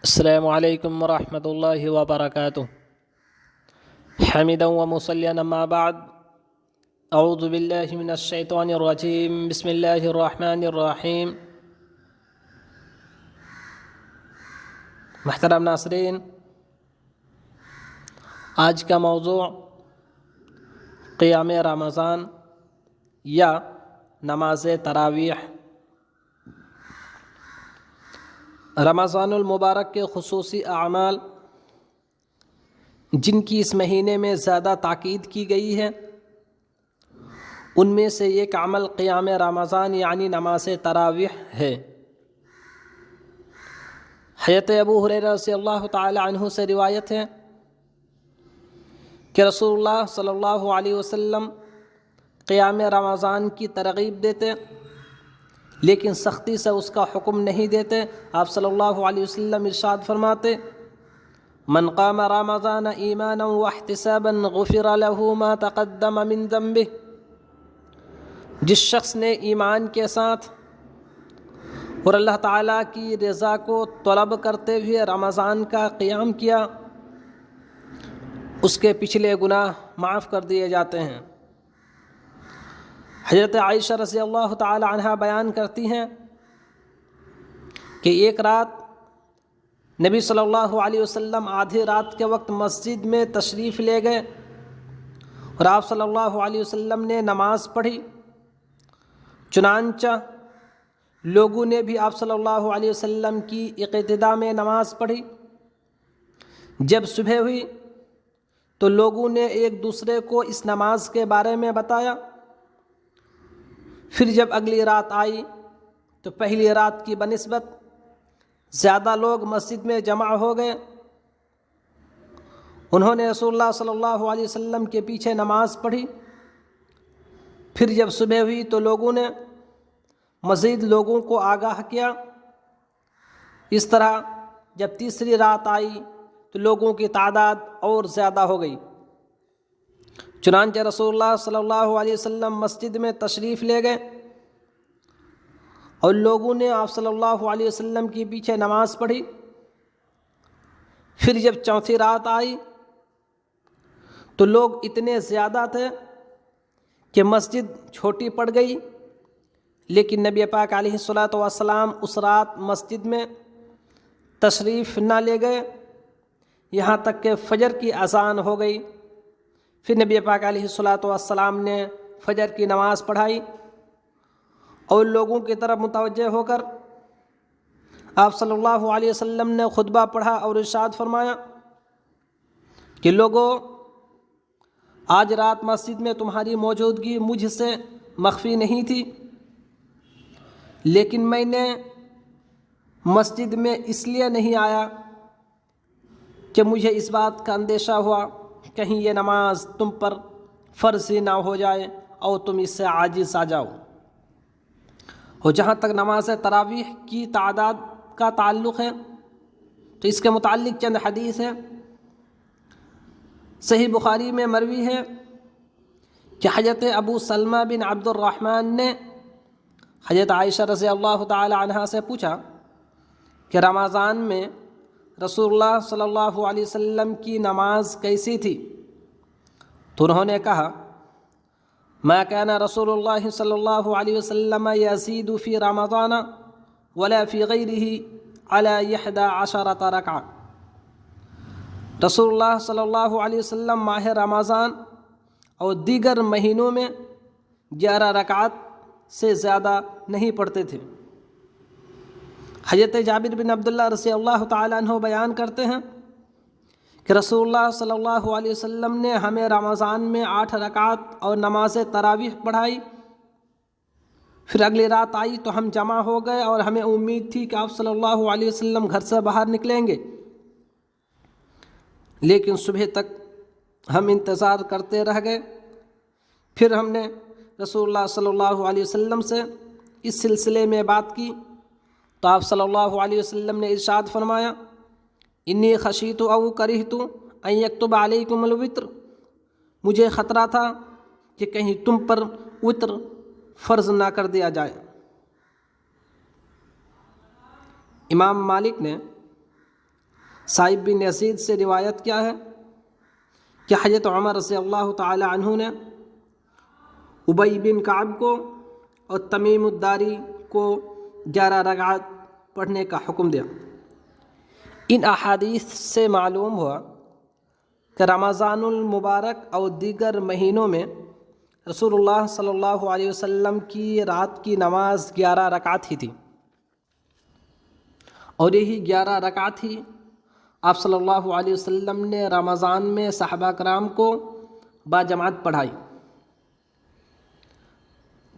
السلام علیکم ورحمۃ اللہ وبرکاتہ۔ حمدا ومصلیا اما بعد، اعوذ باللہ من الشیطان الرجیم، بسم اللہ الرحمن الرحیم۔ محترم ناظرین، آج کا موضوع قیام رمضان یا نماز تراویح۔ رمضان المبارک کے خصوصی اعمال جن کی اس مہینے میں زیادہ تاکید کی گئی ہے، ان میں سے ایک عمل قیام رمضان یعنی نماز تراویح ہے۔ حضرت ابو ہریرہ رضی اللہ تعالی عنہ سے روایت ہے کہ رسول اللہ صلی اللہ علیہ وسلم قیام رمضان کی ترغیب دیتے لیکن سختی سے اس کا حکم نہیں دیتے۔ آپ صلی اللہ علیہ وسلم ارشاد فرماتے: من قام رمضان ایمانا واحتسابا غفر له ما تقدم من ذنبه۔ جس شخص نے ایمان کے ساتھ اور اللہ تعالیٰ کی رضا کو طلب کرتے ہوئے رمضان کا قیام کیا، اس کے پچھلے گناہ معاف کر دیے جاتے ہیں۔ حضرت عائشہ رضی اللہ تعالی عنہا بیان کرتی ہیں کہ ایک رات نبی صلی اللہ علیہ وسلم آدھی رات کے وقت مسجد میں تشریف لے گئے اور آپ صلی اللہ علیہ وسلم نے نماز پڑھی۔ چنانچہ لوگوں نے بھی آپ صلی اللہ علیہ وسلم کی اقتداء میں نماز پڑھی۔ جب صبح ہوئی تو لوگوں نے ایک دوسرے کو اس نماز کے بارے میں بتایا۔ پھر جب اگلی رات آئی تو پہلی رات کی بنسبت زیادہ لوگ مسجد میں جمع ہو گئے۔ انہوں نے رسول اللہ صلی اللہ علیہ وسلم کے پیچھے نماز پڑھی۔ پھر جب صبح ہوئی تو لوگوں نے مزید لوگوں کو آگاہ کیا۔ اس طرح جب تیسری رات آئی تو لوگوں کی تعداد اور زیادہ ہو گئی۔ چنانچہ رسول اللہ صلی اللہ علیہ وسلم مسجد میں تشریف لے گئے اور لوگوں نے آپ صلی اللہ علیہ وسلم کے پیچھے نماز پڑھی۔ پھر جب چوتھی رات آئی تو لوگ اتنے زیادہ تھے کہ مسجد چھوٹی پڑ گئی، لیکن نبی پاک علیہ الصلاۃ والسلام اس رات مسجد میں تشریف نہ لے گئے یہاں تک کہ فجر کی اذان ہو گئی۔ پھر نبی پاک علیہ الصلاۃ والسلام نے فجر کی نماز پڑھائی اور لوگوں کی طرف متوجہ ہو کر آپ صلی اللہ علیہ وسلم نے خطبہ پڑھا اور ارشاد فرمایا کہ لوگوں، آج رات مسجد میں تمہاری موجودگی مجھ سے مخفی نہیں تھی، لیکن میں نے مسجد میں اس لیے نہیں آیا کہ مجھے اس بات کا اندیشہ ہوا کہیں یہ نماز تم پر فرض ہی نہ ہو جائے اور تم اس سے عاجز آ جاؤ۔ اور جہاں تک نماز تراویح کی تعداد کا تعلق ہے تو اس کے متعلق چند حدیث ہے۔ صحیح بخاری میں مروی ہے کہ حضرت ابو سلمہ بن عبد الرحمن نے حضرت عائشہ رضی اللہ تعالی عنہا سے پوچھا کہ رمضان میں رسول اللہ صلی اللہ علیہ وسلم کی نماز کیسی تھی؟ تو انہوں نے کہا: ما كان رسول اللہ صلی اللہ علیہ وسلم يزيد في رمضان ولا في غيره على 11 ركعة۔ رسول اللہ صلی اللہ علیہ وسلم ماہ رمضان اور دیگر مہینوں میں 11 رکعت سے زیادہ نہیں پڑھتے تھے۔ حضرت جابر بن عبداللہ رضی اللہ تعالیٰ عنہ بیان کرتے ہیں کہ رسول اللہ صلی اللہ علیہ وسلم نے ہمیں رمضان میں 8 رکعت اور نماز تراویح پڑھائی۔ پھر اگلی رات آئی تو ہم جمع ہو گئے اور ہمیں امید تھی کہ آپ صلی اللہ علیہ وسلم گھر سے باہر نکلیں گے، لیکن صبح تک ہم انتظار کرتے رہ گئے۔ پھر ہم نے رسول اللہ صلی اللہ علیہ وسلم سے اس سلسلے میں بات کی تو آپ صلی اللہ علیہ وسلم نے ارشاد فرمایا: انی خشیت او کرہت ان یکتب علیکم الوتر۔ مجھے خطرہ تھا کہ کہیں تم پر وتر فرض نہ کر دیا جائے۔ امام مالک نے صائب بن یزید سے روایت کیا ہے کہ حضرت عمر رضی اللہ تعالی عنہ نے ابی بن کعب کو اور تمیم الداری کو 11 رکعت پڑھنے کا حکم دیا۔ ان احادیث سے معلوم ہوا کہ رمضان المبارک اور دیگر مہینوں میں رسول اللہ صلی اللہ علیہ وسلم کی رات کی نماز 11 رکعت ہی تھی، اور یہی 11 رکعت ہی آپ صلی اللہ علیہ وسلم نے رمضان میں صحابہ کرام کو باجماعت پڑھائی۔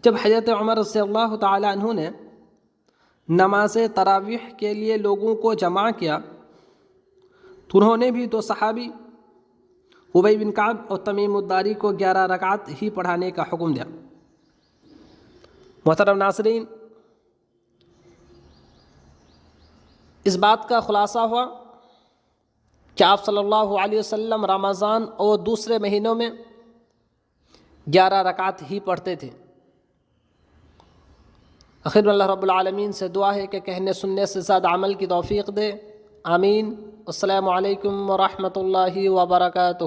جب حضرت عمر رضی اللہ تعالی عنہ نے نماز تراویح کے لیے لوگوں کو جمع کیا تو انہوں نے بھی 2 صحابی ابی بن کعب اور تمیم الداری کو 11 رکعت ہی پڑھانے کا حکم دیا۔ محترم ناظرین، اس بات کا خلاصہ ہوا کہ آپ صلی اللہ علیہ وسلم رمضان اور دوسرے مہینوں میں 11 رکعت ہی پڑھتے تھے۔ آخر میں اللہ رب العالمین سے دعا ہے کہ کہنے سننے سے زیادہ عمل کی توفیق دے، آمین۔ السلام علیکم ورحمۃ اللہ وبرکاتہ۔